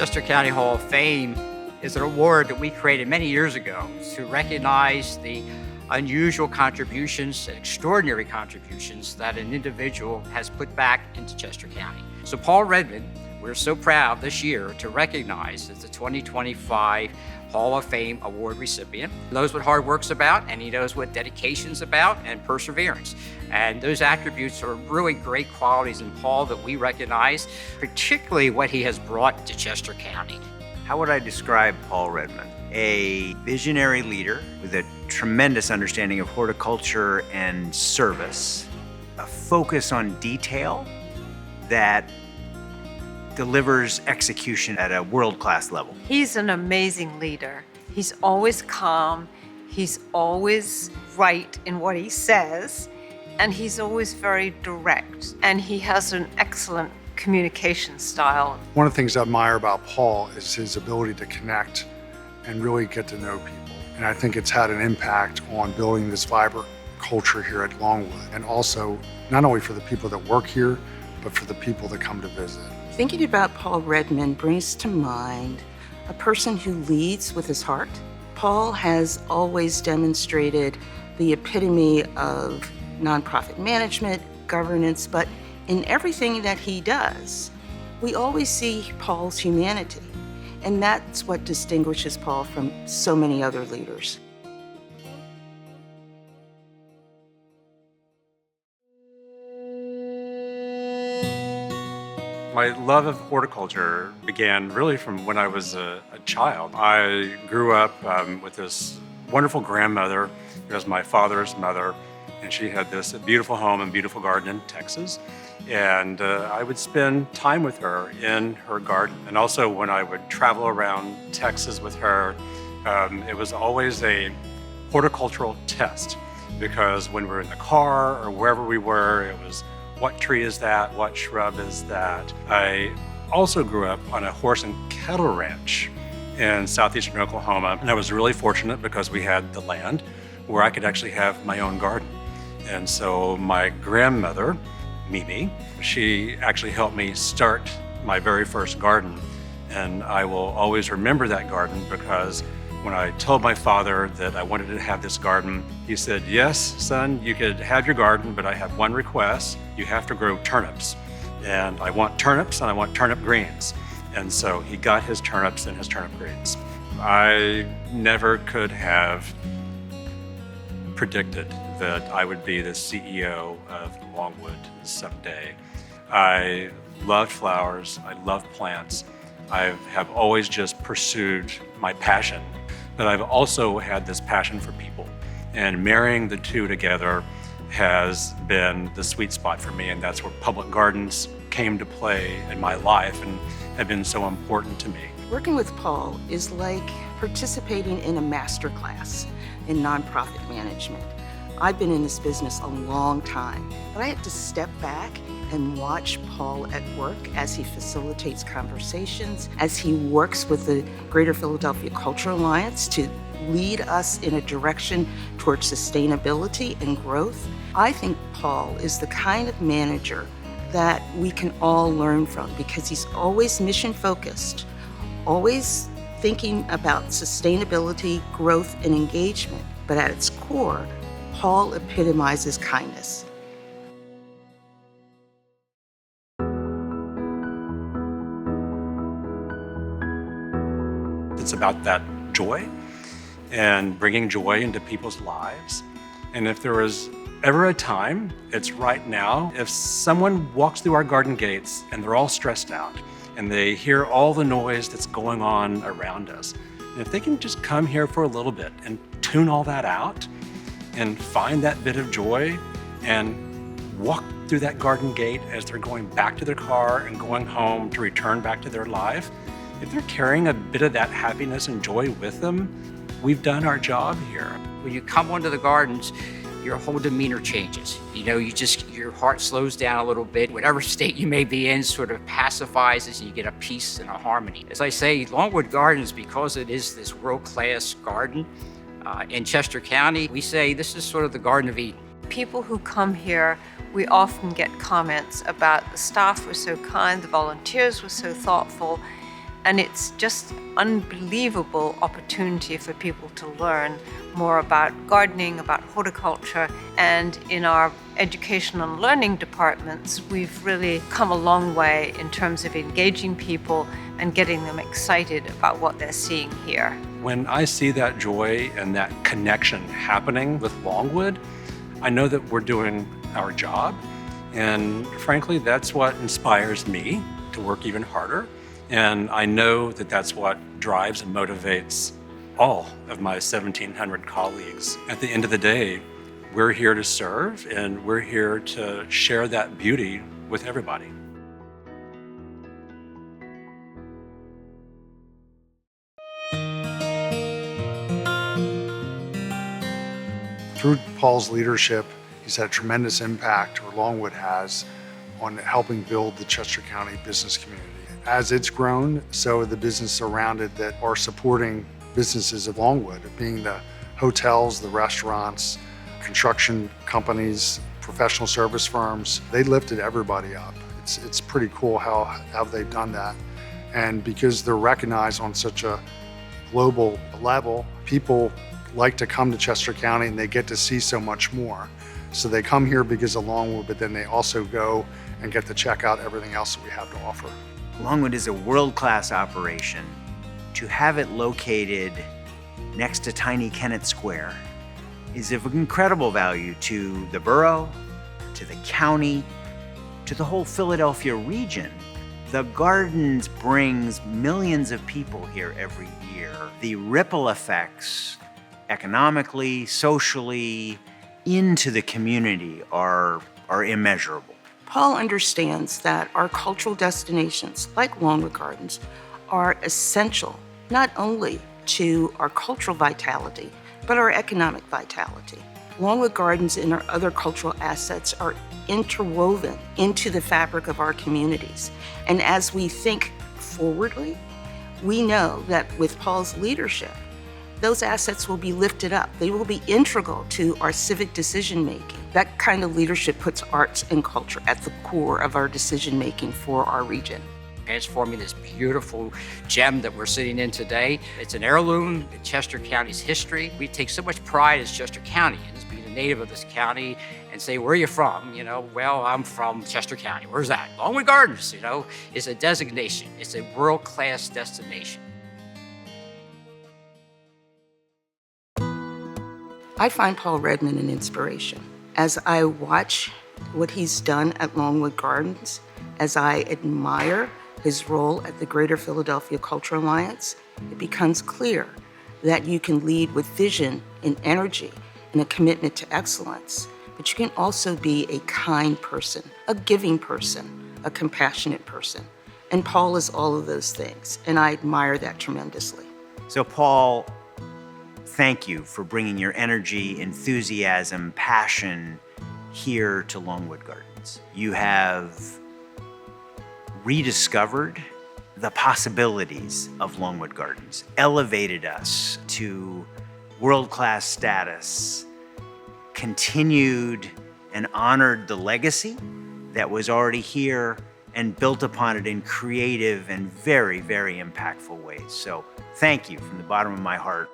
Chester County Hall of Fame is an award that we created many years ago to recognize the unusual contributions and extraordinary contributions that an individual has put back into Chester County. So Paul Redman, we're so proud this year to recognize as the 2025 Hall of Fame award recipient. He knows what hard work's about, and he knows what dedication's about and perseverance. And those attributes are really great qualities in Paul that we recognize, particularly what he has brought to Chester County. How would I describe Paul Redman? A visionary leader with a tremendous understanding of horticulture and service, a focus on detail that delivers execution at a world-class level. He's an amazing leader. He's always calm, he's always right in what he says, and he's always very direct, and he has an excellent communication style. One of the things I admire about Paul is his ability to connect and really get to know people. And I think it's had an impact on building this vibrant culture here at Longwood, and also not only for the people that work here, but for the people that come to visit. Thinking about Paul Redman brings to mind a person who leads with his heart. Paul has always demonstrated the epitome of nonprofit management, governance, but in everything that he does, we always see Paul's humanity. And that's what distinguishes Paul from so many other leaders. My love of horticulture began really from when I was a child. I grew up with this wonderful grandmother who was my father's mother, and she had this beautiful home and beautiful garden in Texas. And I would spend time with her in her garden. And also when I would travel around Texas with her, it was always a horticultural test, because when we were in the car or wherever we were, it was, what tree is that? What shrub is that? I also grew up on a horse and cattle ranch in southeastern Oklahoma. And I was really fortunate because we had the land where I could actually have my own garden. And so my grandmother, Mimi, she actually helped me start my very first garden. And I will always remember that garden because when I told my father that I wanted to have this garden, he said, "Yes, son, you could have your garden, but I have one request. You have to grow turnips. And I want turnips and I want turnip greens." And so he got his turnips and his turnip greens. I never could have predicted that I would be the CEO of Longwood someday. I loved flowers, I loved plants. I have always just pursued my passion, but I've also had this passion for people. And marrying the two together has been the sweet spot for me, and that's where public gardens came to play in my life and have been so important to me. Working with Paul is like participating in a master class in nonprofit management. I've been in this business a long time, but I had to step back and watch Paul at work as he facilitates conversations, as he works with the Greater Philadelphia Cultural Alliance to lead us in a direction towards sustainability and growth. I think Paul is the kind of manager that we can all learn from because he's always mission-focused, always thinking about sustainability, growth, and engagement. But at its core, Paul epitomizes kindness. It's about that joy and bringing joy into people's lives. And if there was ever a time, it's right now. If someone walks through our garden gates and they're all stressed out and they hear all the noise that's going on around us, and if they can just come here for a little bit and tune all that out and find that bit of joy and walk through that garden gate as they're going back to their car and going home to return back to their life, if they're carrying a bit of that happiness and joy with them, we've done our job here. When you come onto the gardens, your whole demeanor changes. You know, your heart slows down a little bit. Whatever state you may be in sort of pacifies as you get a peace and a harmony. As I say, Longwood Gardens, because it is this world-class garden in Chester County, we say this is sort of the Garden of Eden. People who come here, we often get comments about the staff were so kind, the volunteers were so thoughtful, And it's just unbelievable opportunity for people to learn more about gardening, about horticulture. And in our education and learning departments, we've really come a long way in terms of engaging people and getting them excited about what they're seeing here. When I see that joy and that connection happening with Longwood, I know that we're doing our job. And frankly, that's what inspires me to work even harder. And I know that that's what drives and motivates all of my 1,700 colleagues. At the end of the day, we're here to serve and we're here to share that beauty with everybody. Through Paul's leadership, he's had a tremendous impact, or Longwood has, on helping build the Chester County business community. As it's grown, so are the businesses around it that are supporting businesses of Longwood, being the hotels, the restaurants, construction companies, professional service firms. They lifted everybody up. It's pretty cool how they've done that. And because they're recognized on such a global level, people like to come to Chester County and they get to see so much more. So they come here because of Longwood, but then they also go and get to check out everything else that we have to offer. Longwood is a world-class operation. To have it located next to tiny Kennett Square is of incredible value to the borough, to the county, to the whole Philadelphia region. The Gardens brings millions of people here every year. The ripple effects, economically, socially, into the community are immeasurable. Paul understands that our cultural destinations, like Longwood Gardens, are essential not only to our cultural vitality, but our economic vitality. Longwood Gardens and our other cultural assets are interwoven into the fabric of our communities. And as we think forwardly, we know that with Paul's leadership, those assets will be lifted up. They will be integral to our civic decision-making. That kind of leadership puts arts and culture at the core of our decision-making for our region. Transforming this beautiful gem that we're sitting in today. It's an heirloom in Chester County's history. We take so much pride as Chester Countyans, being a native of this county, and say, where are you from? Well, I'm from Chester County. Where's that? Longwood Gardens, is a designation. It's a world-class destination. I find Paul Redman an inspiration. As I watch what he's done at Longwood Gardens, as I admire his role at the Greater Philadelphia Cultural Alliance, it becomes clear that you can lead with vision and energy and a commitment to excellence, but you can also be a kind person, a giving person, a compassionate person. And Paul is all of those things, and I admire that tremendously. So Paul, thank you for bringing your energy, enthusiasm, passion here to Longwood Gardens. You have rediscovered the possibilities of Longwood Gardens, elevated us to world-class status, continued and honored the legacy that was already here, and built upon it in creative and very, very impactful ways. So thank you from the bottom of my heart.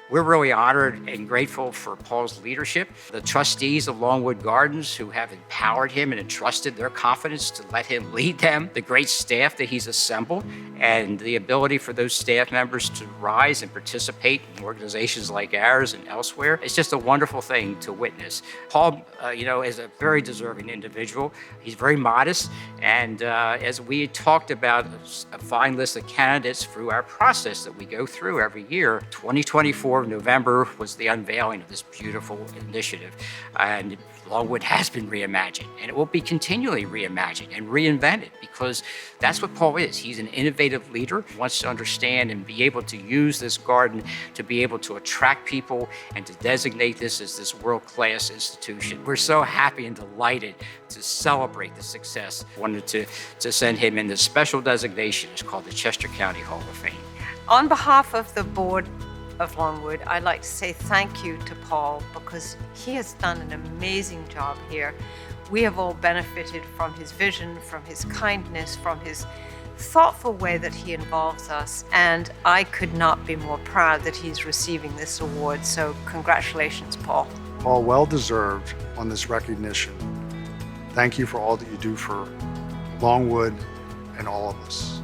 We're really honored and grateful for Paul's leadership, the trustees of Longwood Gardens who have empowered him and entrusted their confidence to let him lead them, the great staff that he's assembled, and the ability for those staff members to rise and participate in organizations like ours and elsewhere. It's just a wonderful thing to witness. Paul, is a very deserving individual. He's very modest, and as we talked about a fine list of candidates through our process that we go through every year, 2024 November was the unveiling of this beautiful initiative. And Longwood has been reimagined, and it will be continually reimagined and reinvented, because that's what Paul is. He's an innovative leader, who wants to understand and be able to use this garden to be able to attract people and to designate this as this world-class institution. We're so happy and delighted to celebrate the success. Wanted to send him in this special designation. It's called the Chester County Hall of Fame. On behalf of the board of Longwood, I'd like to say thank you to Paul, because he has done an amazing job here. We have all benefited from his vision, from his kindness, from his thoughtful way that he involves us. And I could not be more proud that he's receiving this award. So congratulations, Paul. Paul, well deserved on this recognition. Thank you for all that you do for Longwood and all of us.